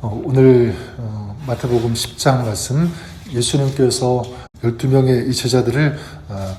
오늘 마태복음 10장 말씀, 예수님께서 12명의 이 제자들을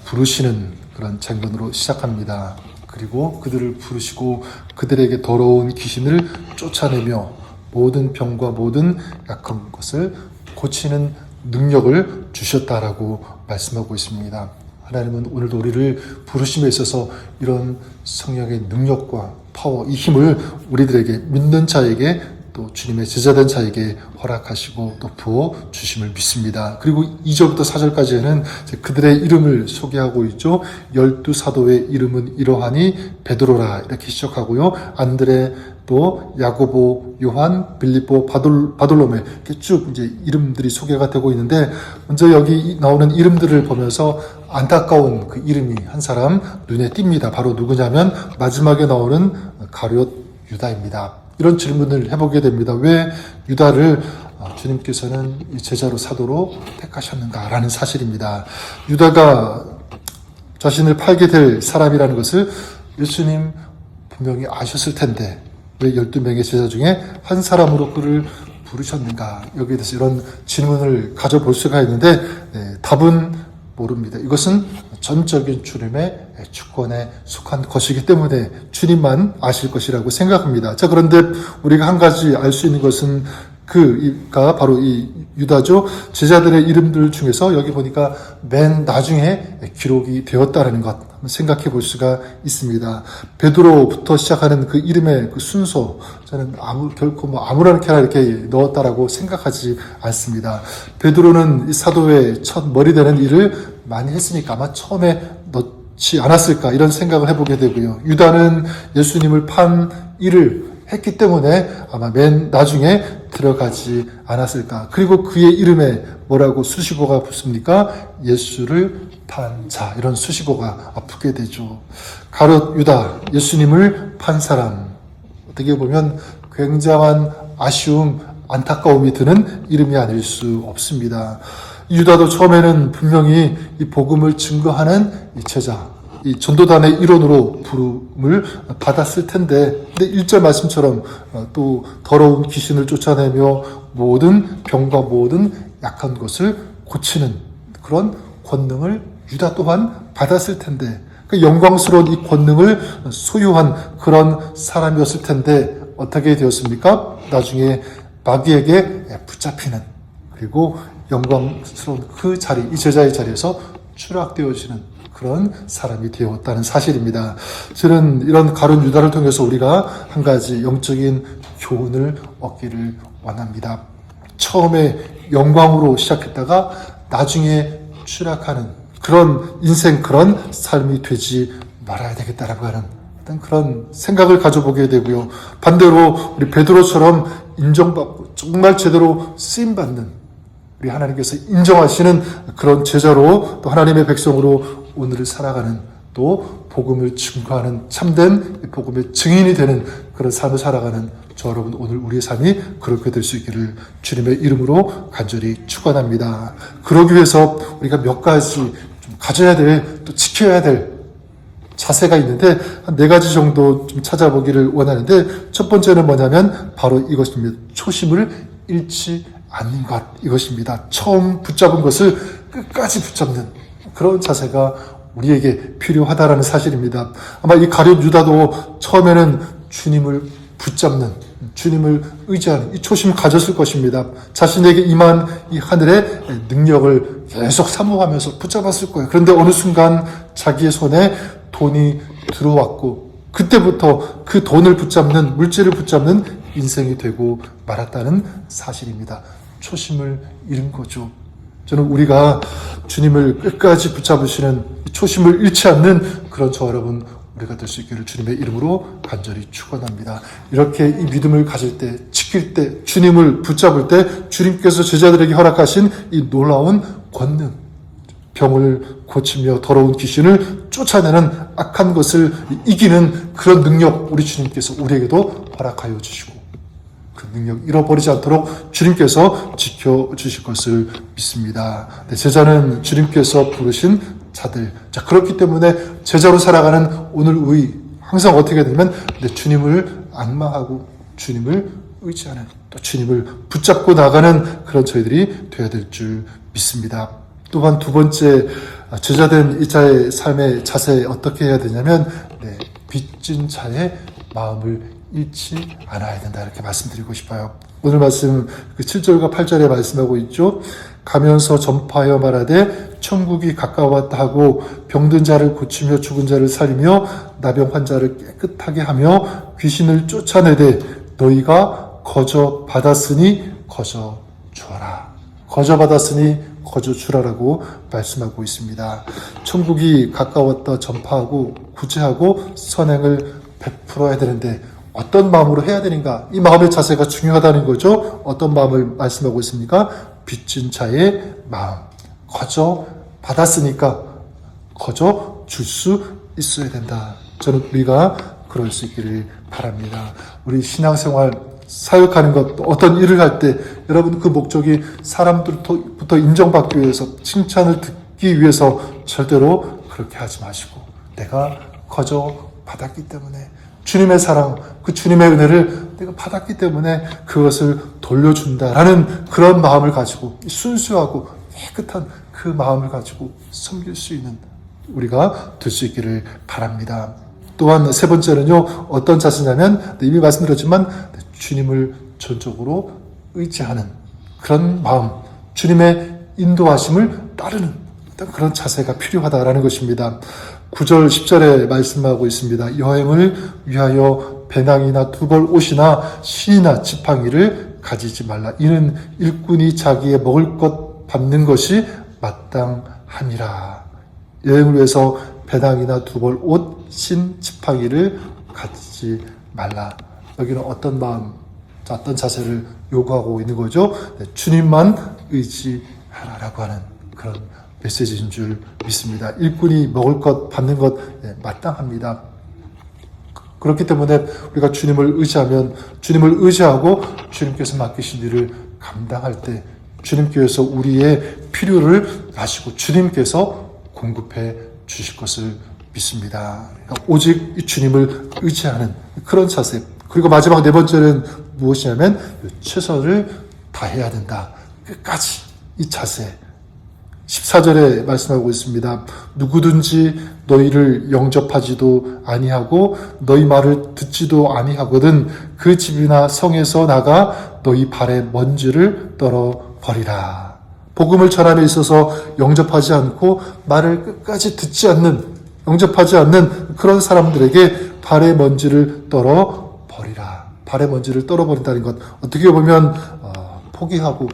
부르시는 그런 장면으로 시작합니다. 그리고 그들을 부르시고 그들에게 더러운 귀신을 쫓아내며 모든 병과 모든 약한 것을 고치는 능력을 주셨다라고 말씀하고 있습니다. 하나님은 오늘도 우리를 부르심에 있어서 이런 성령의 능력과 파워, 이 힘을 우리들에게, 믿는 자에게, 또 주님의 제자된 자에게 허락하시고 또 부어 주심을 믿습니다. 그리고 2절부터 4절까지는 그들의 이름을 소개하고 있죠. 12사도의 이름은 이러하니 베드로라, 이렇게 시작하고요. 안드레, 또 야고보, 요한, 빌립보, 바돌로메, 이렇게 쭉 이제 이름들이 소개가 되고 있는데, 먼저 여기 나오는 이름들을 보면서 안타까운 그 이름이 한 사람 눈에 띕니다. 바로 누구냐면 마지막에 나오는 가룟 유다입니다. 이런 질문을 해보게 됩니다. 왜 유다를 주님께서는 제자로 사도로 택하셨는가라는 사실입니다. 유다가 자신을 팔게 될 사람이라는 것을 예수님 분명히 아셨을 텐데 왜 12명의 제자 중에 한 사람으로 그를 부르셨는가, 여기에 대해서 이런 질문을 가져볼 수가 있는데 답은 모릅니다. 이것은 전적인 주님의 주권에 속한 것이기 때문에 주님만 아실 것이라고 생각합니다. 자, 그런데 우리가 한 가지 알 수 있는 것은 그가 바로 이 유다죠. 제자들의 이름들 중에서 여기 보니까 맨 나중에 기록이 되었다는 것 생각해 볼 수가 있습니다. 베드로부터 시작하는 그 이름의 그 순서, 저는 결코 아무렇게나 이렇게 넣었다라고 생각하지 않습니다. 베드로는 이 사도의 첫 머리 되는 일을 많이 했으니까 아마 처음에 넣지 않았을까, 이런 생각을 해보게 되고요. 유다는 예수님을 판 일을 했기 때문에 아마 맨 나중에 들어가지 않았을까. 그리고 그의 이름에 뭐라고 수식어가 붙습니까? 예수를 판 자, 이런 수식어가 붙게 되죠. 가룟 유다, 예수님을 판 사람. 어떻게 보면 굉장한 아쉬움, 안타까움이 드는 이름이 아닐 수 없습니다. 유다도 처음에는 분명히 이 복음을 증거하는 이 제자, 이 전도단의 일원으로 부름을 받았을 텐데, 근데 1절 말씀처럼 또 더러운 귀신을 쫓아내며 모든 병과 모든 약한 것을 고치는 그런 권능을 유다 또한 받았을 텐데, 그 영광스러운 이 권능을 소유한 그런 사람이었을 텐데 어떻게 되었습니까? 나중에 마귀에게 붙잡히는, 그리고 영광스러운 그 자리, 이 제자의 자리에서 추락되어지는 그런 사람이 되었다는 사실입니다. 저는 이런 가룟 유다를 통해서 우리가 한 가지 영적인 교훈을 얻기를 원합니다. 처음에 영광으로 시작했다가 나중에 추락하는 그런 인생, 그런 삶이 되지 말아야 되겠다라고 하는 어떤 그런 생각을 가져보게 되고요. 반대로 우리 베드로처럼 인정받고 정말 제대로 쓰임받는, 우리 하나님께서 인정하시는 그런 제자로, 또 하나님의 백성으로 오늘을 살아가는, 또 복음을 증거하는 참된 복음의 증인이 되는 그런 삶을 살아가는 저 여러분, 오늘 우리의 삶이 그렇게 될 수 있기를 주님의 이름으로 간절히 축원합니다. 그러기 위해서 우리가 몇 가지 좀 가져야 될, 또 지켜야 될 자세가 있는데 한 4가지 정도 좀 찾아보기를 원하는데, 첫 번째는 뭐냐면 바로 이것입니다. 초심을 잃지 않는 것, 이것입니다. 처음 붙잡은 것을 끝까지 붙잡는 그런 자세가 우리에게 필요하다라는 사실입니다. 아마 이 가룟 유다도 처음에는 주님을 붙잡는, 주님을 의지하는 이 초심을 가졌을 것입니다. 자신에게 임한 이 하늘의 능력을 계속 사모하면서 붙잡았을 거예요. 그런데 어느 순간 자기의 손에 돈이 들어왔고, 그때부터 그 돈을 붙잡는, 물질을 붙잡는 인생이 되고 말았다는 사실입니다. 초심을 잃은 거죠. 저는 우리가 주님을 끝까지 붙잡으시는 초심을 잃지 않는 그런 저 여러분, 우리가 될 수 있기를 주님의 이름으로 간절히 축원합니다. 이렇게 이 믿음을 가질 때, 지킬 때, 주님을 붙잡을 때 주님께서 제자들에게 허락하신 이 놀라운 권능, 병을 고치며 더러운 귀신을 쫓아내는, 악한 것을 이기는 그런 능력, 우리 주님께서 우리에게도 허락하여 주시고 그 능력 잃어버리지 않도록 주님께서 지켜주실 것을 믿습니다. 제자는 주님께서 부르신 자들. 자, 그렇기 때문에 제자로 살아가는 오늘 우리 항상 어떻게 되면 주님을 앙망하고 주님을 의지하는, 또 주님을 붙잡고 나가는 그런 저희들이 되어야 될 줄 믿습니다. 또한 두 번째, 제자된 이자의 삶의 자세 어떻게 해야 되냐면, 빚진 자의 마음을 잃지 않아야 된다, 이렇게 말씀드리고 싶어요. 오늘 말씀 7절과 8절에 말씀하고 있죠. 가면서 전파하여 말하되 천국이 가까웠다 하고 병든 자를 고치며 죽은 자를 살리며 나병 환자를 깨끗하게 하며 귀신을 쫓아내되 너희가 거저 받았으니 거저 주어라. 거저 받았으니 거저 주라라고 말씀하고 있습니다. 천국이 가까웠다 전파하고 구제하고 선행을 베풀어야 되는데 어떤 마음으로 해야 되는가? 이 마음의 자세가 중요하다는 거죠. 어떤 마음을 말씀하고 있습니까? 빚진 자의 마음. 거저 받았으니까 거저 줄 수 있어야 된다. 저는 우리가 그럴 수 있기를 바랍니다. 우리 신앙생활 사역하는 것, 어떤 일을 할 때 여러분 그 목적이 사람들부터 인정받기 위해서, 칭찬을 듣기 위해서 절대로 그렇게 하지 마시고, 내가 거저 받았기 때문에, 주님의 사랑, 그 주님의 은혜를 내가 받았기 때문에 그것을 돌려준다라는 그런 마음을 가지고, 순수하고 깨끗한 그 마음을 가지고 섬길 수 있는 우리가 될 수 있기를 바랍니다. 또한 세 번째는요, 어떤 자세냐면, 이미 말씀드렸지만 주님을 전적으로 의지하는 그런 마음, 주님의 인도하심을 따르는 그런 자세가 필요하다라는 것입니다. 9절 10절에 말씀하고 있습니다. 여행을 위하여 배낭이나 두벌 옷이나 신이나 지팡이를 가지지 말라. 이는 일꾼이 자기의 먹을 것 밟는 것이 마땅함이라. 여행을 위해서 배낭이나 두벌 옷, 신, 지팡이를 가지지 말라. 여기는 어떤 마음, 어떤 자세를 요구하고 있는 거죠? 주님만 의지하라라고 하는 그런 메시지인 줄 믿습니다. 일꾼이 먹을 것, 받는 것 마땅합니다. 그렇기 때문에 우리가 주님을 의지하면, 주님을 의지하고 주님께서 맡기신 일을 감당할 때 주님께서 우리의 필요를 아시고 주님께서 공급해 주실 것을 믿습니다. 그러니까 오직 이 주님을 의지하는 그런 자세. 그리고 마지막 네 번째는 무엇이냐면 최선을 다해야 된다. 끝까지 이 자세. 14절에 말씀하고 있습니다. 누구든지 너희를 영접하지도 아니하고 너희 말을 듣지도 아니하거든 그 집이나 성에서 나가 너희 발의 먼지를 떨어 버리라. 복음을 전함에 있어서 영접하지 않고 말을 끝까지 듣지 않는, 영접하지 않는 그런 사람들에게 발의 먼지를 떨어 버리라. 발의 먼지를 떨어버린다는 것, 어떻게 보면 포기하고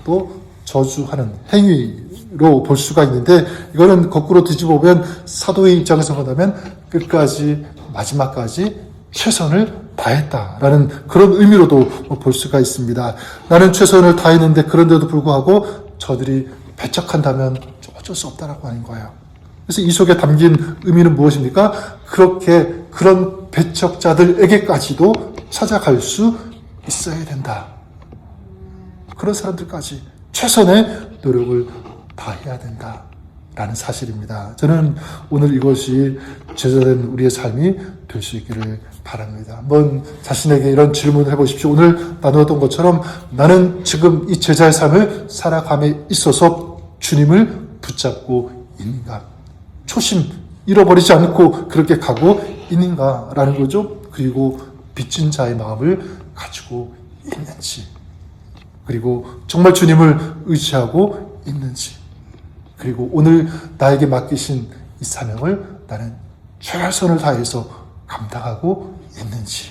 또 저주하는 행위로 볼 수가 있는데, 이거는 거꾸로 뒤집어 보면 사도의 입장에서 본다면 끝까지 마지막까지 최선을 다했다라는 그런 의미로도 볼 수가 있습니다. 나는 최선을 다했는데 그런데도 불구하고 저들이 배척한다면 어쩔 수 없다라고 하는 거예요. 그래서 이 속에 담긴 의미는 무엇입니까? 그렇게 그런 배척자들에게까지도 찾아갈 수 있어야 된다. 그런 사람들까지 최선의 노력을 다해야 된다라는 사실입니다. 저는 오늘 이것이 제자된 우리의 삶이 될 수 있기를 바랍니다. 한번 자신에게 이런 질문을 해보십시오. 오늘 나누었던 것처럼 나는 지금 이 제자의 삶을 살아감에 있어서 주님을 붙잡고 있는가? 초심 잃어버리지 않고 그렇게 가고 있는가라는 거죠. 그리고 빚진 자의 마음을 가지고 있는지, 그리고 정말 주님을 의지하고 있는지, 그리고 오늘 나에게 맡기신 이 사명을 나는 최선을 다해서 감당하고 있는지,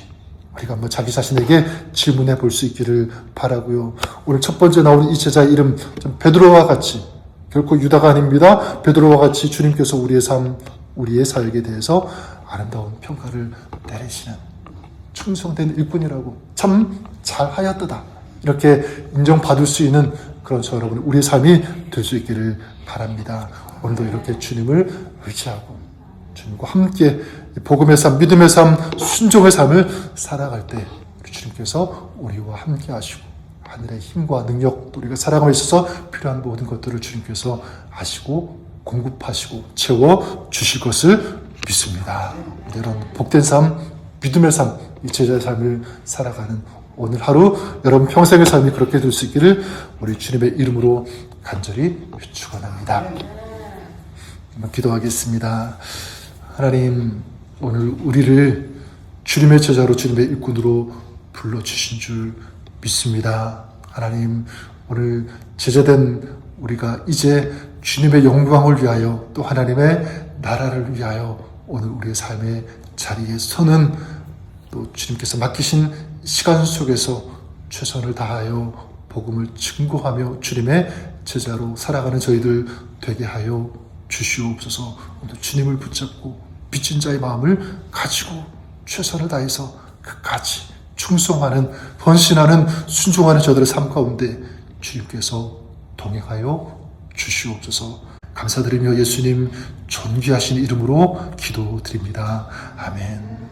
우리가 한번 자기 자신에게 질문해 볼 수 있기를 바라고요. 오늘 첫 번째 나오는 이 제자의 이름, 베드로와 같이, 결코 유다가 아닙니다. 베드로와 같이 주님께서 우리의 삶, 우리의 사역에 대해서 아름다운 평가를 내리시는 충성된 일꾼이라고, 참 잘하였도다, 이렇게 인정받을 수 있는 그런 저 여러분, 우리의 삶이 될 수 있기를 바랍니다. 오늘도 이렇게 주님을 의지하고 주님과 함께 복음의 삶, 믿음의 삶, 순종의 삶을 살아갈 때 우리 주님께서 우리와 함께 하시고 하늘의 힘과 능력, 또 우리가 살아감에 있어서 필요한 모든 것들을 주님께서 아시고 공급하시고 채워 주실 것을 믿습니다. 이런 복된 삶, 믿음의 삶, 이 제자의 삶을 살아가는 오늘 하루 여러분 평생의 삶이 그렇게 될 수 있기를 우리 주님의 이름으로 간절히 축원합니다. 한번 기도하겠습니다. 하나님, 오늘 우리를 주님의 제자로 주님의 일꾼으로 불러주신 줄 믿습니다. 하나님, 오늘 제자된 우리가 이제 주님의 영광을 위하여 또 하나님의 나라를 위하여 오늘 우리의 삶의 자리에 서는 또 주님께서 맡기신 시간 속에서 최선을 다하여 복음을 증거하며 주님의 제자로 살아가는 저희들 되게 하여 주시옵소서. 오늘 주님을 붙잡고 빚진 자의 마음을 가지고 최선을 다해서 끝까지 충성하는, 헌신하는, 순종하는 저들의 삶 가운데 주님께서 동행하여 주시옵소서. 감사드리며 예수님 존귀하신 이름으로 기도드립니다. 아멘.